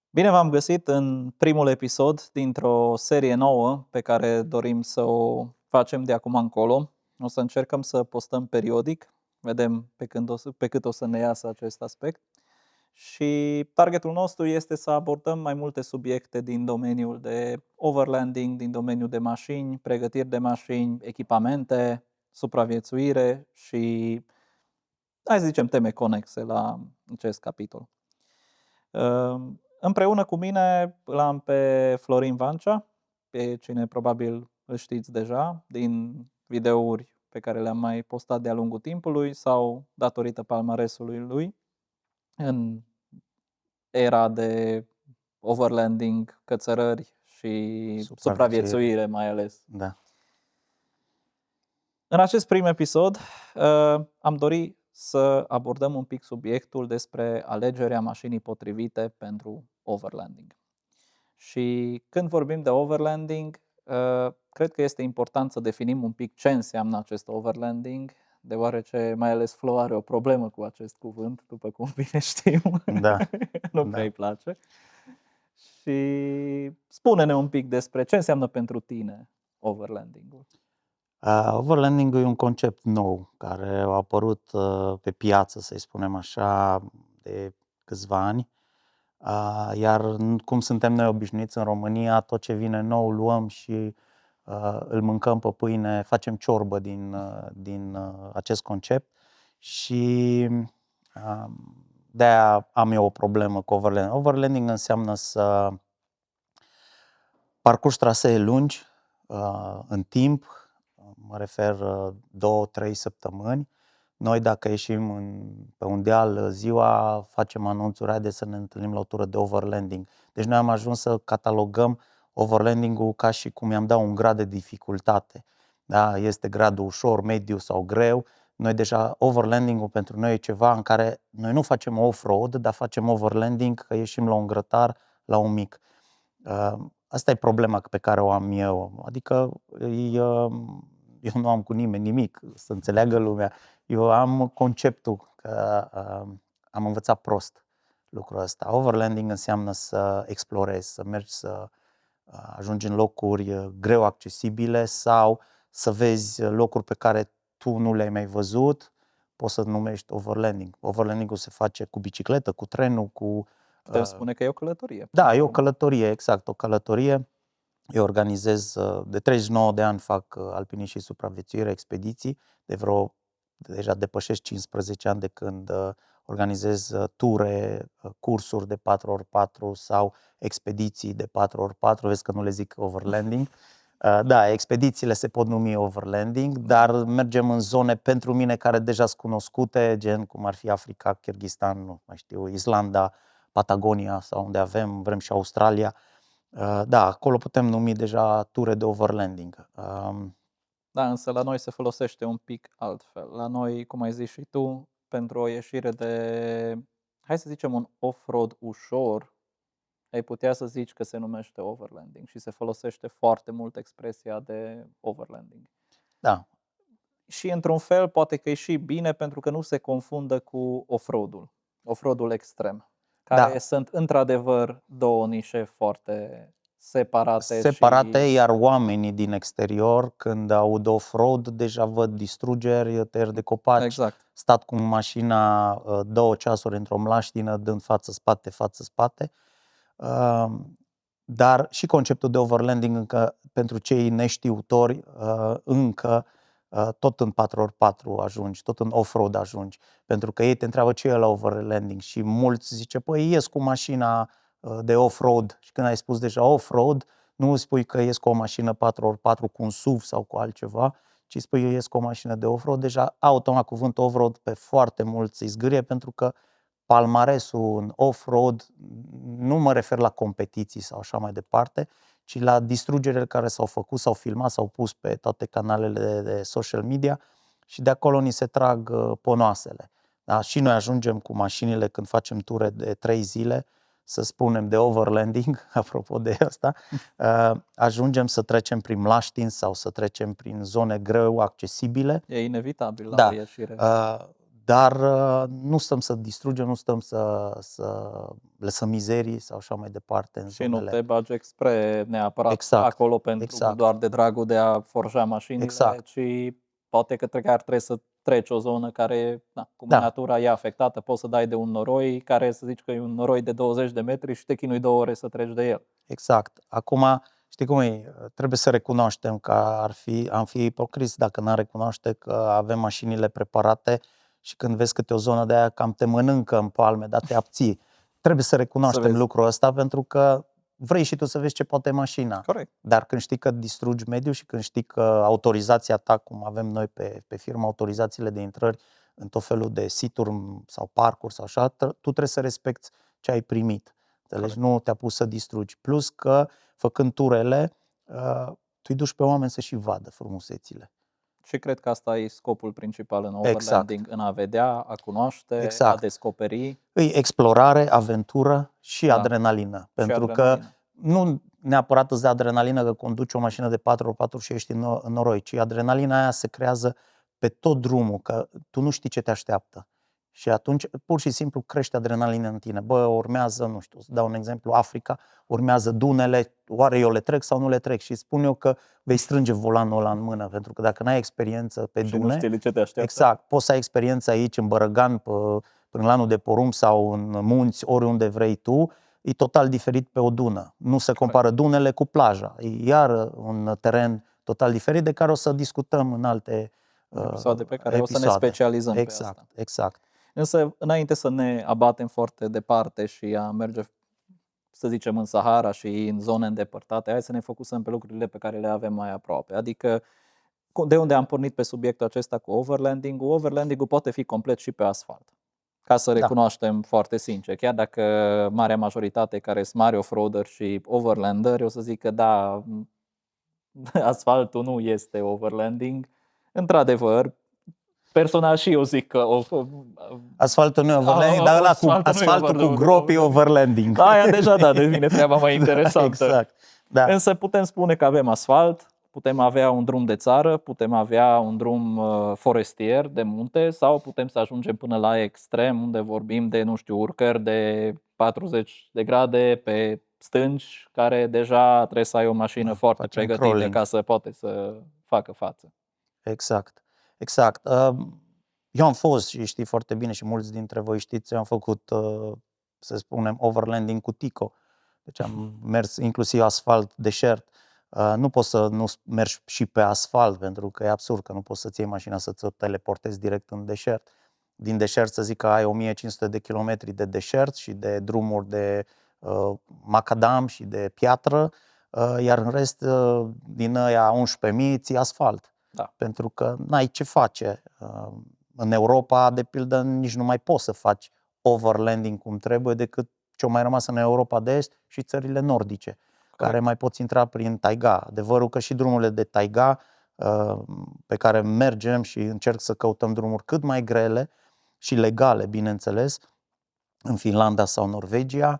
Bine v-am găsit în primul episod dintr-o serie nouă pe care dorim să o facem de acum încolo. O să încercăm să postăm periodic, vedem pe cât o să ne iasă acest aspect. Și targetul nostru este să abordăm mai multe subiecte din domeniul de overlanding, din domeniul de mașini, pregătiri de mașini, echipamente, supraviețuire și, hai să zicem, teme conexe la acest capitol. Împreună cu mine l-am pe Florin Vancea, pe cine probabil îl știți deja din videouri pe care le-am mai postat de-a lungul timpului sau datorită palmaresului lui în era de overlanding, cățărări și supraviețuire mai ales. Da. În acest prim episod am dorit să abordăm un pic subiectul despre alegerea mașinii potrivite pentru overlanding. Și când vorbim de overlanding, cred că este important să definim un pic ce înseamnă acest overlanding, deoarece mai ales Flo are o problemă cu acest cuvânt, după cum bine știm. Da. Nu prea îi place. Și spune-ne un pic despre ce înseamnă pentru tine overlanding-ul. Overlanding-ul e un concept nou care a apărut pe piață, să-i spunem așa, de câțiva ani. Iar cum suntem noi obișnuiți în România, tot ce vine nou luăm și îl mâncăm pe pâine, facem ciorbă din acest concept și de-aia am eu o problemă cu overlanding. Overlanding înseamnă să parcurgi trasee lungi în timp, mă refer 2-3 săptămâni. Noi dacă ieșim pe un deal ziua, facem anunțuri, haide să ne întâlnim la o tură de overlanding. Deci noi am ajuns să catalogăm overlanding-ul ca și cum i-am dat un grad de dificultate. Da? Este gradul ușor, mediu sau greu. Noi deja overlanding-ul pentru noi e ceva în care noi nu facem off-road, dar facem overlanding că ieșim la un grătar, la un mic. Asta e problema pe care o am eu. Adică eu nu am cu nimeni nimic, să înțeleagă lumea. Eu am conceptul că am învățat prost lucrul ăsta. Overlanding înseamnă să explorezi, să mergi, să ajungi în locuri greu accesibile sau să vezi locuri pe care tu nu le-ai mai văzut. Poți să numești overlanding. Overlanding-ul se face cu bicicletă, cu trenul, cu... Putem spune că e o călătorie. Da, e o călătorie, exact, o călătorie. Eu organizez, de 39 de ani fac alpinism și supraviețuire, expediții, deja depășesc 15 ani de când organizez ture, cursuri de 4x4 sau expediții de 4x4, vezi că nu le zic overlanding. Da, expedițiile se pot numi overlanding, dar mergem în zone pentru mine care deja sunt cunoscute, gen cum ar fi Africa, Kyrgyzstan, nu mai știu, Islanda, Patagonia sau unde vrem și Australia. Da, acolo putem numi deja ture de overlanding. Da, însă la noi se folosește un pic altfel. La noi, cum ai zis și tu, pentru o ieșire de, hai să zicem, un off-road ușor, ai putea să zici că se numește overlanding și se folosește foarte mult expresia de overlanding. Da. Și într-un fel poate că e și bine pentru că nu se confundă cu off-road-ul extrem, care sunt într-adevăr două nișe foarte separate. Iar oamenii din exterior, când aud off-road, deja văd distrugeri, tăieri de copaci, exact. Stat cu mașina 2 ceasuri într-o mlaștină, dând față-spate. Dar și conceptul de overlanding, încă pentru cei neștiutori, încă tot în 4x4 ajungi, tot în off-road ajungi, pentru că ei te întreabă ce e la overlanding și mulți zice, păi ies cu mașina de off-road și când ai spus deja off-road, nu spui că ies cu o mașină 4x4 cu un SUV sau cu altceva, ci spui eu ies cu o mașină de off-road, deja automat cuvântul off-road pe foarte mulți îi zgârie, pentru că palmaresul în off-road, nu mă refer la competiții sau așa mai departe, ci la distrugerile care s-au făcut, s-au filmat, s-au pus pe toate canalele de social media și de acolo ni se trag ponoasele. Da? Și noi ajungem cu mașinile când facem ture de 3 zile, să spunem de overlanding, apropo de asta, ajungem să trecem prin mlaștini sau să trecem prin zone greu accesibile. E inevitabil la o ieșire. dar nu stăm să distrugem, nu stăm să lăsăm mizerii sau așa mai departe în Și nu zonele. te bagi expre neapărat Exact, acolo pentru exact. doar de dragul de a forja mașinile, Exact. ci poate că chiar trebuie să treci o zonă care, cum Da. natura e afectată, poți să dai de un noroi care să zici că e un noroi de 20 de metri și te chinui 2 ore să treci de el. Exact. Acum, știi cum e? Trebuie să recunoaștem că am fi ipocriți dacă n-am recunoaște că avem mașinile preparate și când vezi câte o zonă de aia cam te mănâncă în palme, dar te abții. Trebuie să recunoaștem vezi. lucrul ăsta pentru că vrei și tu să vezi ce poate mașina. Corect. Dar când știi că distrugi mediul și când știi că autorizația ta, cum avem noi pe firmă, autorizațiile de intrări în tot felul de situri sau parcuri sau așa, tu trebuie să respecti ce ai primit. Înțelegi? Nu te-a pus să distrugi. Plus că, făcând turele, tu îi duci pe oameni să și vadă frumusețile. Și cred că asta e scopul principal în overlanding, în a vedea, a cunoaște, a descoperi. Îi explorare, aventură și adrenalină. Pentru că nu neapărat îți dă adrenalină că conduci o mașină de 4x4 și ești în noroi, ci adrenalina aia se creează pe tot drumul, că tu nu știi ce te așteaptă. Și atunci, pur și simplu, crește adrenalina în tine. Bă, urmează, nu știu, să dau un exemplu, Africa, urmează dunele, oare eu le trec sau nu le trec? Și spun eu că vei strânge volanul ăla în mână, pentru că dacă n-ai experiență pe dune, nu știi ce te așteaptă. Exact, poți să ai experiență aici, în Bărăgan, prin Lanul de Porumb sau în munți, oriunde vrei tu, e total diferit pe o dună. Nu se compară dunele cu plaja. E iar un teren total diferit de care o să discutăm în alte episoade pe care o să ne specializăm pe asta. Exact. Însă, înainte să ne abatem foarte departe și a merge, să zicem, în Sahara și în zone îndepărtate, hai să ne focusăm pe lucrurile pe care le avem mai aproape. Adică, de unde am pornit pe subiectul acesta cu overlanding-ul? Overlanding-ul poate fi complet și pe asfalt. Ca să recunoaștem foarte sincer. Chiar dacă marea majoritate care sunt mari off-roader și overlanderi o să zic că da, asfaltul nu este overlanding. Într-adevăr, personal și eu zic că asfaltul nu e overlanding, dar ăla asfaltul cu gropi e overlanding. Aia deja devine treaba mai interesantă. Exact. Da. Însă putem spune că avem asfalt, putem avea un drum de țară, putem avea un drum forestier de munte sau putem să ajungem până la extrem unde vorbim de, nu știu, urcări de 40 de grade pe stânci, care deja trebuie să ai o mașină foarte pregătită ca să poate să facă față. Exact. Eu am fost și știi foarte bine și mulți dintre voi știți, am făcut, să spunem, overlanding cu Tico. Deci am mers inclusiv asfalt, deșert. Nu poți să nu mergi și pe asfalt, pentru că e absurd că nu poți să-ți iei mașina să ți-o teleportezi direct în deșert. Din deșert să zic că ai 1500 de kilometri de deșert și de drumuri de macadam și de piatră, iar în rest din ăia 11.000 ți asfalt. Da. Pentru că n-ai ce face. În Europa, de pildă, nici nu mai poți să faci overlanding cum trebuie decât ce-o mai rămas în Europa de Est și țările nordice, care mai poți intra prin taiga. Adevărul că și drumurile de taiga pe care mergem și încerc să căutăm drumuri cât mai grele și legale, bineînțeles, în Finlanda sau Norvegia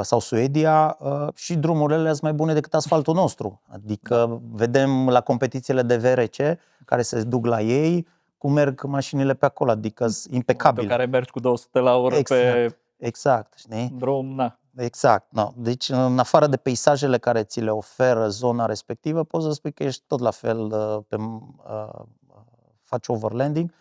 sau Suedia, și drumurile sunt mai bune decât asfaltul nostru. Adică vedem la competițiile de VRC care se duc la ei cum merg mașinile pe acolo, adică sunt impecabile. Care mergi cu 200 la oră exact, știi? Drum, na. Exact. No. Deci, în afară de peisajele care ți le oferă zona respectivă, poți să spui că ești tot la fel, faci overlanding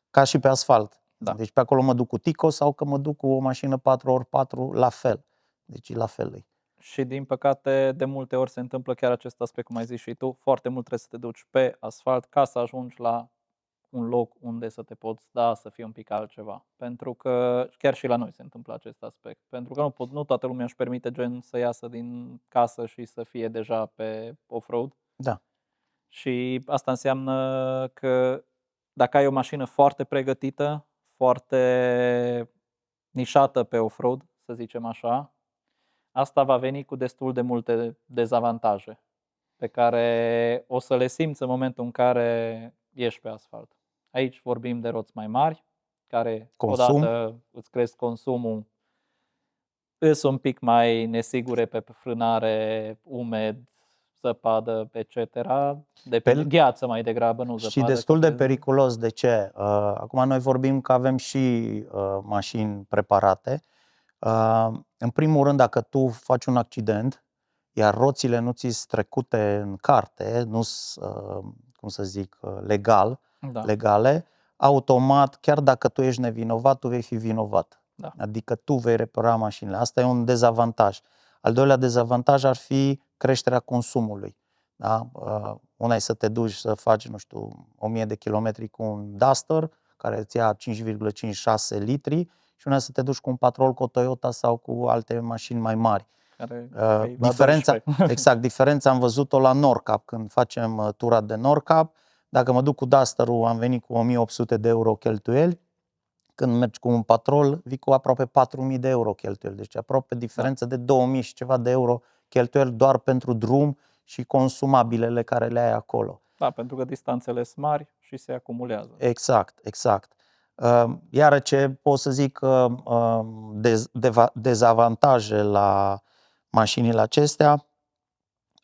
ca și pe asfalt. Da. Deci pe acolo mă duc cu Tico sau că mă duc cu o mașină 4x4, la fel. Deci la fel. Și din păcate, de multe ori se întâmplă chiar acest aspect, cum ai zis și tu, foarte mult trebuie să te duci pe asfalt ca să ajungi la un loc unde să te poți da, să fie un pic altceva. Pentru că chiar și la noi se întâmplă acest aspect. Pentru că nu toată lumea își permite gen să iasă din casă și să fie deja pe off-road. Da. Și asta înseamnă că dacă ai o mașină foarte pregătită, foarte nișată pe off-road, să zicem așa, asta va veni cu destul de multe dezavantaje pe care o să le simți în momentul în care ieși pe asfalt. Aici vorbim de roți mai mari, care odată îți cresc consumul, îs un pic mai nesigure pe frânare, umed zăpadă, etc. Depinde, gheață mai degrabă, nu zăpadă. Și destul de că periculos. De ce? Acum noi vorbim că avem și mașini preparate. În primul rând, dacă tu faci un accident, iar roțile nu ți-s trecute în carte, nu-s, cum să zic, Da, legale, automat, chiar dacă tu ești nevinovat, tu vei fi vinovat. da. Adică tu vei repara mașinile. Asta e un dezavantaj. Al doilea dezavantaj ar fi creșterea consumului. Da? Una e să te duci să faci, nu știu, 1000 de kilometri cu un Duster, care îți ia 5,56 litri, și una să te duci cu un Patrol, cu o Toyota sau cu alte mașini mai mari. Care Diferența am văzut-o la NorCap, când facem tura de NorCap. Dacă mă duc cu Duster-ul, am venit cu 1800 de euro cheltuieli. Când mergi cu un Patrol, vii cu aproape 4000 de euro cheltuieli. Deci aproape diferență de 2000 și ceva de euro cheltuieli doar pentru drum și consumabilele care le ai acolo. Da, pentru că distanțele sunt mari și se acumulează. Exact. Iar ce pot să zic, dezavantaje la mașinile acestea,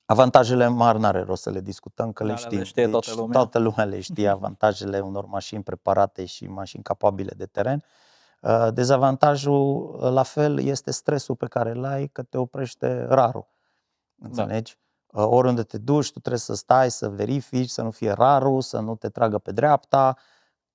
avantajele mari n-are rost să le discutăm, că le știm. Știe toată lumea le știe, avantajele unor mașini preparate și mașini capabile de teren. Dezavantajul, la fel, este stresul pe care îl ai, că te oprește rarul. Înțelegi? Oriunde te duci, tu trebuie să stai, să verifici, să nu fie rarul, să nu te tragă pe dreapta,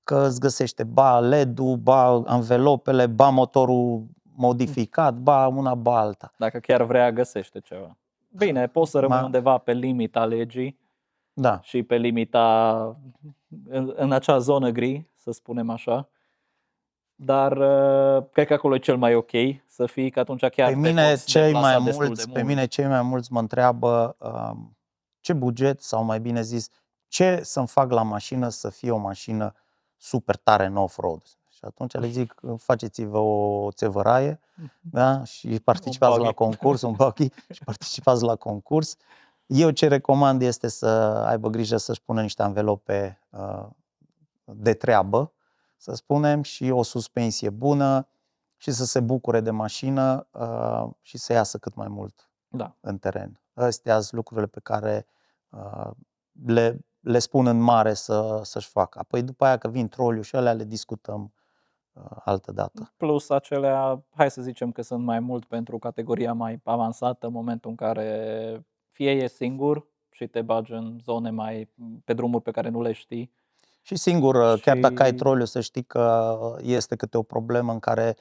că îți găsește ba LED-ul, ba anvelopele, ba motorul modificat, ba una, ba alta. Dacă chiar vrea, găsește ceva. Bine, poți să rămâi undeva pe limita legii, da, și pe limita, în acea zonă gri, să spunem așa. Dar cred că acolo e cel mai ok să fii, că atunci chiar pe mine cei mai mulți mă întreabă ce buget, sau mai bine zis, ce să-mi fac la mașină să fie o mașină super tare în off-road. Și atunci le zic, faceți-vă o țevăraie, da? Și participați la concurs, un buggy, și participați la concurs. Eu ce recomand este să aibă grijă să-și pună niște anvelope de treabă, să spunem, și o suspensie bună, și să se bucure de mașină și să iasă cât mai mult în teren. Astea sunt lucrurile pe care le spun în mare să-și facă. Apoi după aia, că vin troliu și alea, le discutăm altă dată. Plus acelea, hai să zicem că sunt mai mult pentru categoria mai avansată, în momentul în care fie e singur și te bagi în zone pe drumuri pe care nu le știi. Și singur, chiar dacă ai troliu, să știi că este câte o problemă în care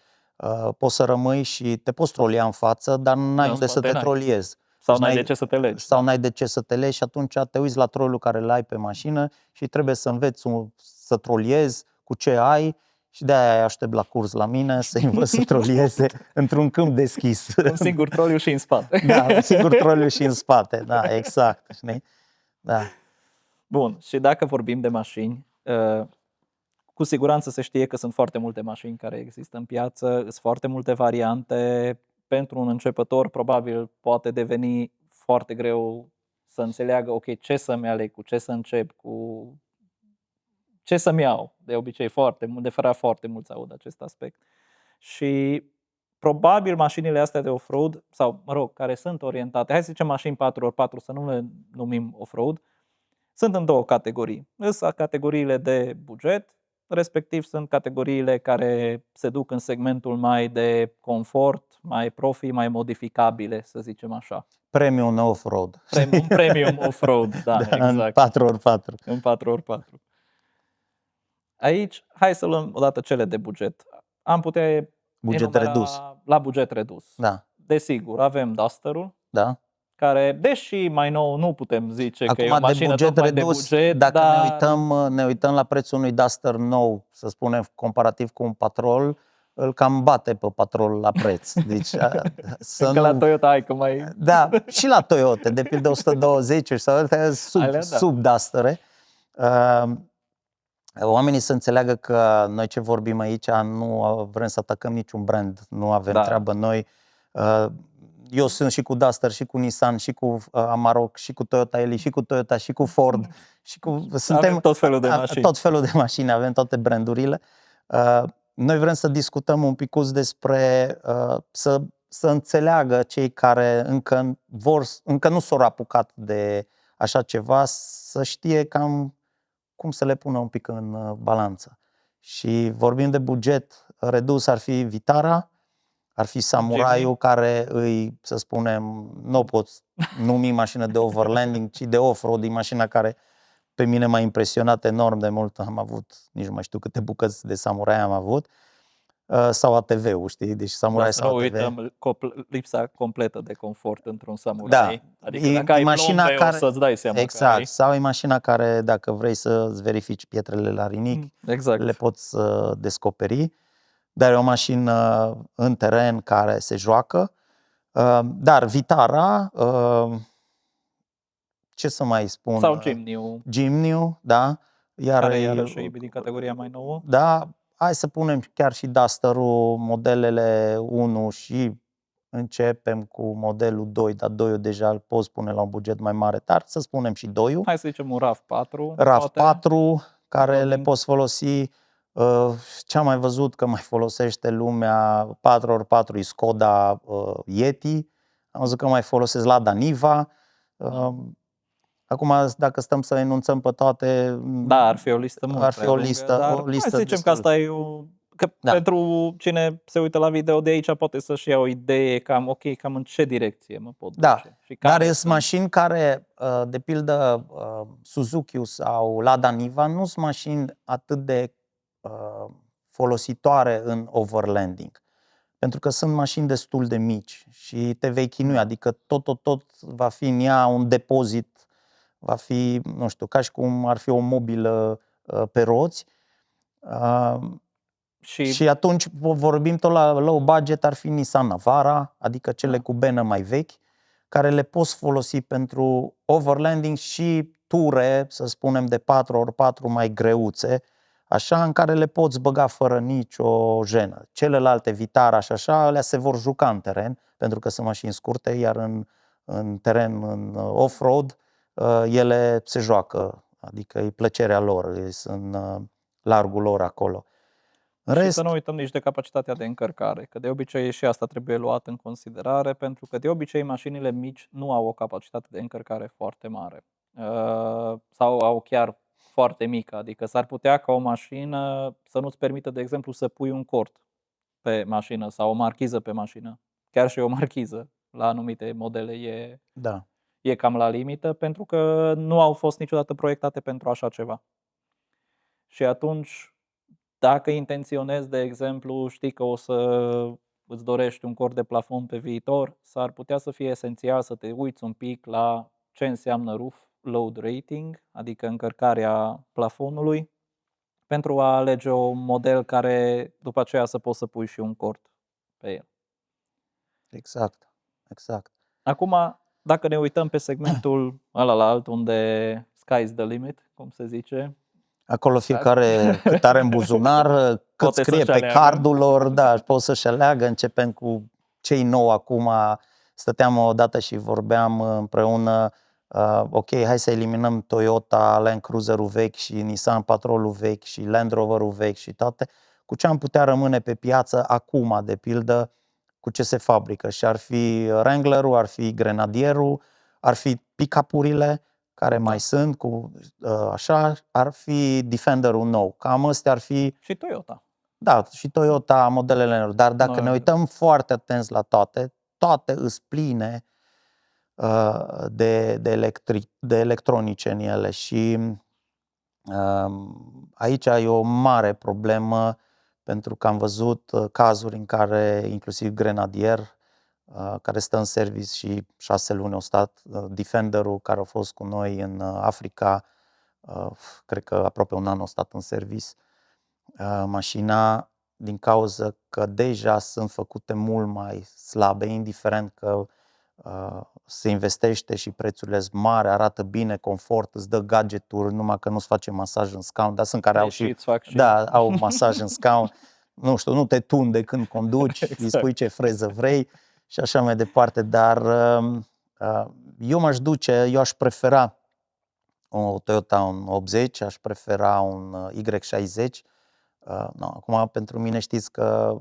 poți să rămâi și te poți trolia în față, dar n-ai unde să te troliezi. Sau n-ai de ce să te legi. Sau n-ai de ce să te legi și atunci te uiți la troliul care îl ai pe mașină și trebuie să înveți să troliezi cu ce ai, și de-aia aștept la curs la mine să învăț să trolieze într-un câmp deschis. Un singur troliu și în spate. Da, un singur troliu și în spate, da, exact. Știi? Da. Bun, și dacă vorbim de mașini, cu siguranță se știe că sunt foarte multe mașini care există în piață, sunt foarte multe variante. Pentru un începător probabil poate deveni foarte greu să înțeleagă, ok, ce să-mi aleg, cu ce să încep, cu ce să-mi iau. De obicei foarte mulți aud acest aspect. Și probabil mașinile astea de off-road, sau mă rog, care sunt orientate, hai să zicem mașini 4x4, să nu le numim off-road, sunt în două categorii. Sunt categoriile de buget, respectiv sunt categoriile care se duc în segmentul mai de confort, mai profi, mai modificabile, să zicem așa. Premium off-road. Premium off-road, da, exact. În 4x4. În 4x4. Aici, hai să luăm odată cele de buget. Am putea buget redus. La buget redus. Da. Desigur, avem Duster-ul, da, care, deși mai nou nu putem zice acum, că e o mașină tocmai de buget, dacă dar ne uităm la prețul unui Duster nou, să spunem, comparativ cu un Patrol, îl cam bate pe Patrol la preț. Deci, la Toyota ai că mai... Da, și la Toyota, de pildă 120 sau sub Duster-e. Oamenii să înțeleagă că noi ce vorbim aici nu vrem să atacăm niciun brand, nu avem treabă noi. Eu sunt și cu Duster, și cu Nissan, și cu Amarok, și cu Toyota Eli, și cu Toyota, și cu Ford. Avem tot felul de mașini. Tot felul de mașini, avem toate brandurile. Noi vrem să discutăm un picuț despre să să înțeleagă cei care încă nu s-au apucat de așa ceva, să știe cam cum să le pună un pic în balanță. Și vorbim de buget redus, ar fi Vitara, ar fi Samuraiul, care să spunem, nu o poți numi mașină de overlanding, ci de off-road, e mașina care pe mine m-a impresionat enorm de mult. Am avut, nici nu mai știu câte bucăți de Samurai am avut. Sau ATV-ul, știi? Deci Samurai Să nu sau ATV. uităm lipsa completă de confort într-un Samurai. Da. Adică dacă ai plombe, o să-ți dai seama exact. că ai. Sau e mașina care, dacă vrei să-ți verifici pietrele la rinic, exact. le poți descoperi. Dar e o mașină în teren care se joacă. Dar Vitara, ce să mai spun? Sau Jimny-ul. Jimny-ul, da. Care iarăși e din categoria mai nouă. Da, hai să punem chiar și Duster-ul, modelele 1 și începem cu modelul 2, dar 2-ul deja îl poți pune la un buget mai mare, dar să spunem și 2-ul. Hai să zicem un RAV4. RAV4, care le poți folosi. Ce am mai văzut că mai folosește lumea, 4x4 e Skoda Yeti, am văzut că mai folosesc Lada Niva. Acum, dacă stăm să enunțăm pe toate... Da, ar fi o listă mult ar fi o listă, lungă, dar o listă hai să zicem destul. că asta e pentru cine se uită la video de aici poate să-și ia o idee cam, ok, cam în ce direcție mă pot duce. Da, și dar sunt mașini care, de pildă Suzuki sau Lada Niva, nu sunt mașini atât de folositoare în overlanding. Pentru că sunt mașini destul de mici și te vei chinui, adică tot va fi în ea un depozit, va fi, nu știu, ca și cum ar fi o mobilă pe roți. Și atunci vorbim tot la low budget, ar fi Nissan Navara, adică cele cu benă mai vechi, care le poți folosi pentru overlanding și ture, să spunem, de 4x4 mai greuțe, așa, în care le poți băga fără nicio jenă. Celelalte Vitara și așa, alea se vor juca în teren, pentru că sunt mașini scurte, iar în teren, în off-road, ele se joacă, adică e plăcerea lor, sunt largul lor acolo. Și să nu uităm nici de capacitatea de încărcare, că de obicei și asta trebuie luat în considerare, pentru că de obicei mașinile mici nu au o capacitate de încărcare foarte mare sau au chiar foarte mică, adică s-ar putea ca o mașină să nu-ți permită, de exemplu, să pui un cort pe mașină sau o marchiză pe mașină. Chiar și o marchiză la anumite modele e cam la limită, pentru că nu au fost niciodată proiectate pentru așa ceva. Și atunci, dacă intenționezi, de exemplu, știi că o să îți dorești un cort de plafon pe viitor, s-ar putea să fie esențial să te uiți un pic la ce înseamnă roof load rating, adică încărcarea plafonului, pentru a alege un model care după aceea să poți să pui și un cort pe el. Exact. Acum, dacă ne uităm pe segmentul ălalt, unde sky's the limit, cum se zice, acolo fiecare cât are în buzunar, cât scrie pe cardul lor, da, pot să-și aleagă. Începem cu cei nou acum. Stăteam odată și vorbeam împreună, ok, hai să eliminăm Toyota Land Cruiser-ul vechi și Nissan Patrol-ul vechi și Land Rover-ul vechi și toate. Cu ce am putea rămâne pe piață acum, de pildă, cu ce se fabrică? Și ar fi Wrangler-ul, ar fi Grenadierul, ar fi pick-up-urile care mai sunt, așa, ar fi Defender-ul nou. Cam astea ar fi... Și Toyota. Da, și Toyota, modelele lor. Dar dacă ne uităm foarte atenți la toate îs pline de electronice în ele. Și aici e o mare problemă, pentru că am văzut cazuri în care inclusiv Grenadier, care stă în service și 6 luni au stat, Defender-ul care a fost cu noi în Africa, cred că aproape un an au stat în service, mașina, din cauza că deja sunt făcute mult mai slabe, indiferent că se investește și prețurile sunt mari, arată bine, confort, îți dă gadgeturi, numai că nu-ți face masaj în scaun, dar sunt care au și au masaj în scaun, nu știu, nu te tunde când conduci, îi spui ce freză vrei și așa mai departe, dar eu aș prefera o Toyota un 80, aș prefera un Y60. Acum, pentru mine știți că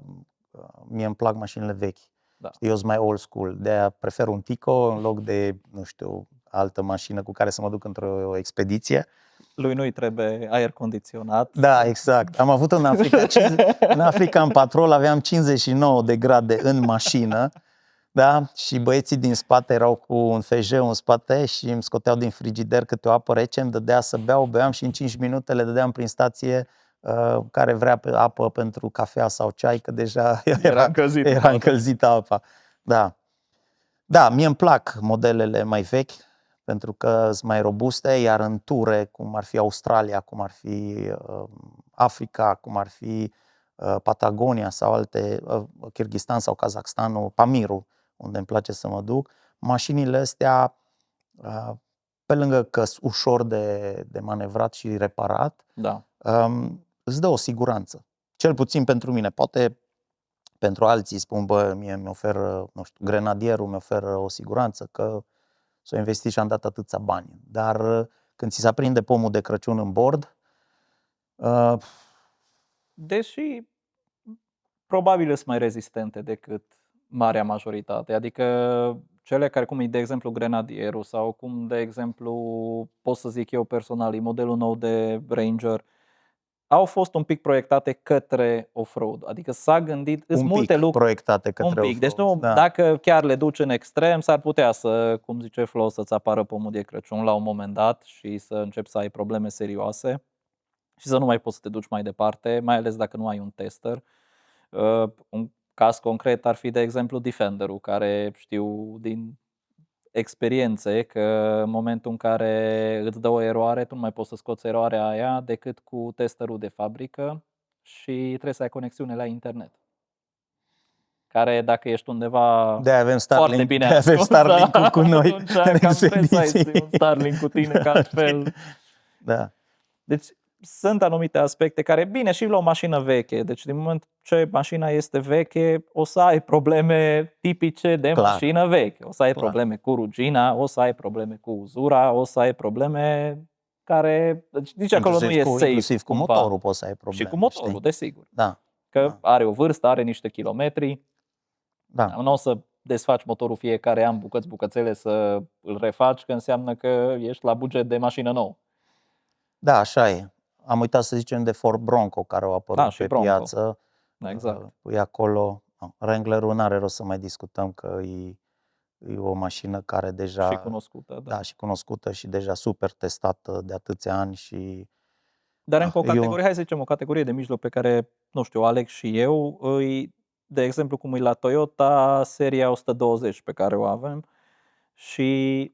mie îmi plac mașinile vechi. Da. Știi, eu sunt mai old school, de-aia prefer un Tico în loc de, nu știu, altă mașină cu care să mă duc într-o expediție. Lui nu-i trebuie aer condiționat. Da, exact. Am avut în Africa, în Africa în patrol aveam 59 de grade în mașină, da? Și băieții din spate erau cu un fejeu în spate și îmi scoteau din frigider câte o apă rece, îmi dădea să beam și în 5 minute le dădeam prin stație care vrea apă pentru cafea sau ceai, că deja era încălzită apa. Da. Da, mie îmi plac modelele mai vechi, pentru că sunt mai robuste, iar în ture, cum ar fi Australia, cum ar fi Africa, cum ar fi Patagonia sau alte, Kyrgyzstan sau Kazakhstanul, Pamirul, unde îmi place să mă duc, mașinile astea, pe lângă că sunt ușor de manevrat și reparat, Da. îți dă o siguranță. Cel puțin pentru mine. Poate pentru alții spun, bă, mie mi oferă, nu știu, grenadierul mi oferă o siguranță că s-o investit și am dat atâția bani. Dar când ți se aprinde pomul de Crăciun în bord, Deși probabil sunt mai rezistente decât marea majoritate. Adică cele care, cum e de exemplu Grenadierul sau cum de exemplu pot să zic eu personal, e modelul nou de Ranger, au fost un pic proiectate către off-road. Adică s-a gândit, sunt multe lucruri proiectate către un pic. Deci nu, da. dacă chiar le duci în extrem, s-ar putea să, cum zice Flo, să-ți apară pomul de Crăciun la un moment dat și să începi să ai probleme serioase și să nu mai poți să te duci mai departe, mai ales dacă nu ai un tester. Un caz concret ar fi, de exemplu, Defenderul, care știu din experiențe că în momentul în care îți dă o eroare, tu nu mai poți să scoți eroarea aia decât cu testerul de fabrică și trebuie să ai conexiune la internet. Care, dacă ești undeva avem foarte bine avem Starlink-ul cu noi atunci cam trebuie să ai un Starlink cu tine, că altfel... Da. Deci sunt anumite aspecte care, bine, și la o mașină veche, deci din moment ce mașina este veche, o să ai probleme tipice de mașină veche. O să ai probleme cu rugina, o să ai probleme cu uzura, o să ai probleme care, deci nici acolo nu e safe. Inclusiv cu motorul poți să ai probleme. Și cu motorul, știi? Desigur. Da. Că are o vârstă, are niște kilometri. Da. Nu o să desfaci motorul fiecare an bucățele să îl refaci, că înseamnă că ești la buget de mașină nouă. Da, așa e. Am uitat să zicem de Ford Bronco, care au apărut pe piață. Exact. E acolo. Wrangler-ul n-are rost să mai discutăm, că e o mașină care deja... Și cunoscută. Da, și cunoscută și deja super testată de atâția ani și... Dar încă o categorie, hai să zicem, o categorie de mijloc pe care, nu știu, aleg și eu, de exemplu, cum e la Toyota, seria 120 pe care o avem și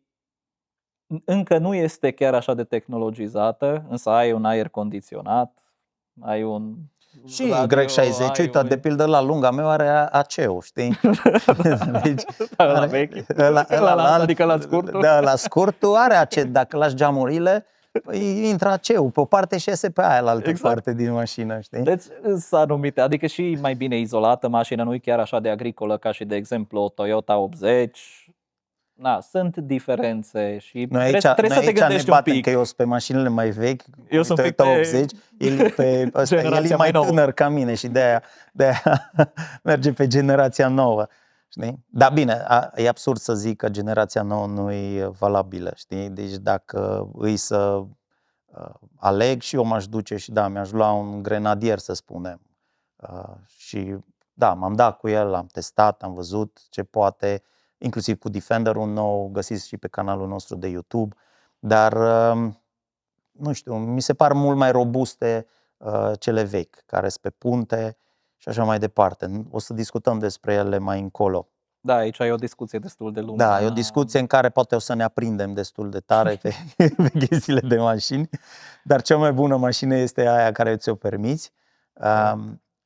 încă nu este chiar așa de tehnologizată, însă ai un aer condiționat, ai un și Y60, uite, de pildă la lunga meu are AC-ul, știi? Deci, la vechi, adică la scurtul? Da, la scurtul are AC, dacă lași geamurile, intră AC-ul pe o parte și iese pe aia parte din mașină, știi? Deci sunt anumite, adică și mai bine izolată, mașina nu e chiar așa de agricolă ca și, de exemplu, o Toyota 80. Sunt diferențe și trebuie să te gândești un pic. Că eu sunt pe mașinile mai vechi, eu sunt Toyota 80, el e mai tânăr ca mine și de-aia merge pe generația nouă. Știi? Dar bine, e absurd să zic că generația nouă nu e valabilă, știi? Deci dacă îi să aleg, și eu m-aș duce și da, mi-aș lua un Grenadier, să spunem. Și da, m-am dat cu el, am testat, am văzut ce poate, inclusiv cu Defenderul nou, găsiți și pe canalul nostru de YouTube, dar nu știu, mi se par mult mai robuste cele vechi, care sunt pe punte și așa mai departe. O să discutăm despre ele mai încolo. Da, aici e o discuție destul de lungă. Da, e o discuție în care poate o să ne aprindem destul de tare pe chestiile de mașini, dar cea mai bună mașină este aia care ți-o permiți.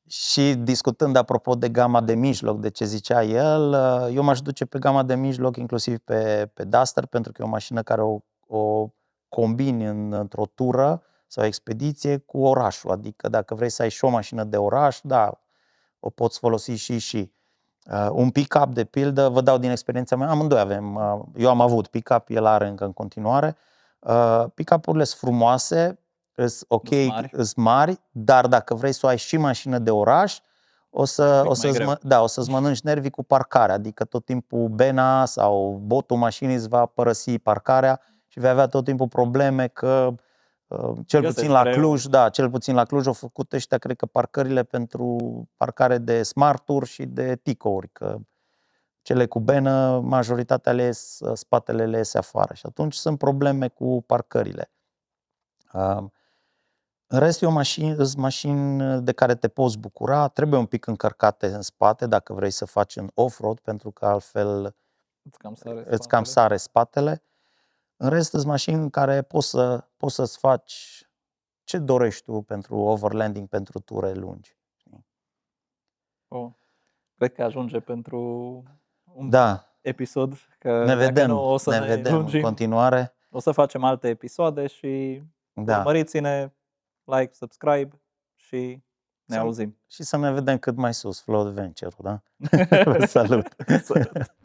Și discutând apropo de gama de mijloc, de ce zicea el, eu m-aș duce pe gama de mijloc, inclusiv pe Duster, pentru că e o mașină care o combini într-o tură sau expediție cu orașul. Adică dacă vrei să ai și o mașină de oraș, da, o poți folosi și. Un pick-up, de pildă, vă dau din experiența mea, amândoi avem, eu am avut pick-up, el are încă în continuare. Pick-up-urile sunt frumoase, sunt ok, sunt mari, dar dacă vrei să o ai și mașină de oraș, o să-ți, mai greu. o să-ți mănânci nervii cu parcarea, adică tot timpul bena sau botul mașinii îți va părăsi parcarea și vei avea tot timpul probleme că cel Găsești puțin la greu. Cluj, cel puțin la Cluj au făcut ăștia, cred că parcările pentru parcare de smart-uri și de ticouri, că cele cu benă, majoritatea spatele le iese afară și atunci sunt probleme cu parcările. În rest, sunt mașini de care te poți bucura, trebuie un pic încărcate în spate dacă vrei să faci în off-road, pentru că altfel îți cam sare spatele. În rest, sunt mașini în care poți să-ți faci ce dorești tu pentru overlanding, pentru ture lungi. Cred că ajunge pentru un episod, că ne dacă vedem, nu o să ne ne vedem lungim. în continuare. O să facem alte episoade și urmăriți-ne, like, subscribe și ne auzim. Și să ne vedem cât mai sus, Flow Adventure-ul, da? Salut! Salut!